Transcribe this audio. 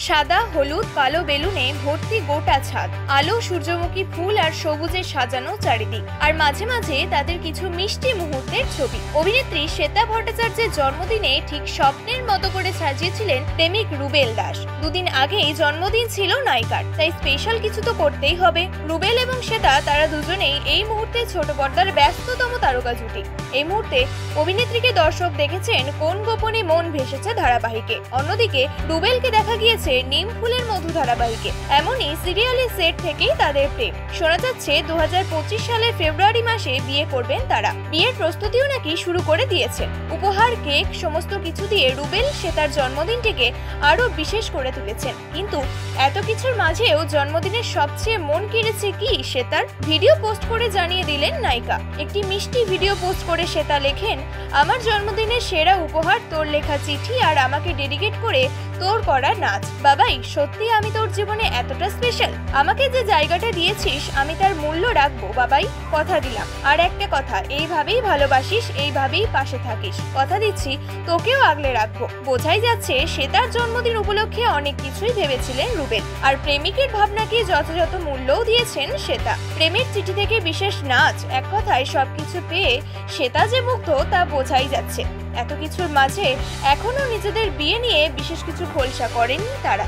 সাদা, হলুদ, কালো বেলুনে ভর্তি গোটা ছাদ, আলো, সূর্যমুখী ফুল আর সবুজে সাজানো চারিদিক, আর মাঝে মাঝে তাদের কিছু মিষ্টি মুহূর্তের ছবি। অভিনেত্রী শ্বেতা ভট্টাচার্যের জন্মদিনে ঠিক স্বপ্নের মতো করে সাজিয়েছিলেন প্রেমিক রুবেল দাস। দুদিন আগেই জন্মদিন ছিল নায়িকার, তাই স্পেশাল কিছু তো করতেই হবে। রুবেল এবং শ্বেতা তারা দুজনেই এই মুহূর্তে ছোট পর্দার ব্যস্ততম তারকা জুটি। এই মুহূর্তে অভিনেত্রীকে দর্শক দেখেছেন কোন গোপনে মন ভেসেছে ধারাবাহিকে। অন্যদিকে রুবেলকে দেখা গিয়েছে নিম ফুলের মধু ধারাবাহিকে। এমনই সিরিয়ালের সেট থেকেই তাদের প্রেম। শোনা যাচ্ছে 2025 সালের ফেব্রুয়ারি মাসে বিয়ে করবেন তারা। বিয়ের প্রস্তুতিও নাকি শুরু করে দিয়েছেন। উপহার, কেক সমস্ত কিছু দিয়ে রুবেল শ্বেতার জন্মদিনটিকে আরো বিশেষ করে তুলেছেন। কিন্তু এত কিছুর মাঝেও জন্মদিনের সবচেয়ে মন কেড়েছে কি শ্বেতার? ভিডিও পোস্ট করে জানিয়ে দিলেন নায়িকা। একটি মিষ্টি ভিডিও পোস্ট করে শ্বেতা লেখেন, আমার জন্মদিনের সেরা উপহার তোর লেখা চিঠি আর আমাকে ডেডিকেট করে তোর করা নাচ। বাবাই, সত্যি আমি তোর জীবনে এতটা স্পেশাল। আমাকে যে জায়গাটা দিয়েছিস আমি তার মূল্য রাখবো বাবাই, কথা দিলাম। আর একটা কথা, এইভাবেই ভালোবাসিস, এইভাবেই পাশে থাকিস, কথা দিচ্ছি তোকেও আগলে রাখবো। বোঝাই যাচ্ছে শ্বেতার জন্মদিন উপলক্ষে অনেক কিছুই ভেবেছিলেন রুবেল, আর প্রেমিকের ভাবনাকে যথাযথ মূল্যও দিয়েছেন শ্বেতা। প্রেমের চিঠি থেকে বিশেষ নাচ, এক কথায় সবকিছু পেয়ে শ্বেতা যে মুগ্ধ তা বোঝাই যাচ্ছে। এত কিছুর মাঝে এখনো নিজেদের বিয়ে নিয়ে বিশেষ কিছু খোলসা করেননি তারা।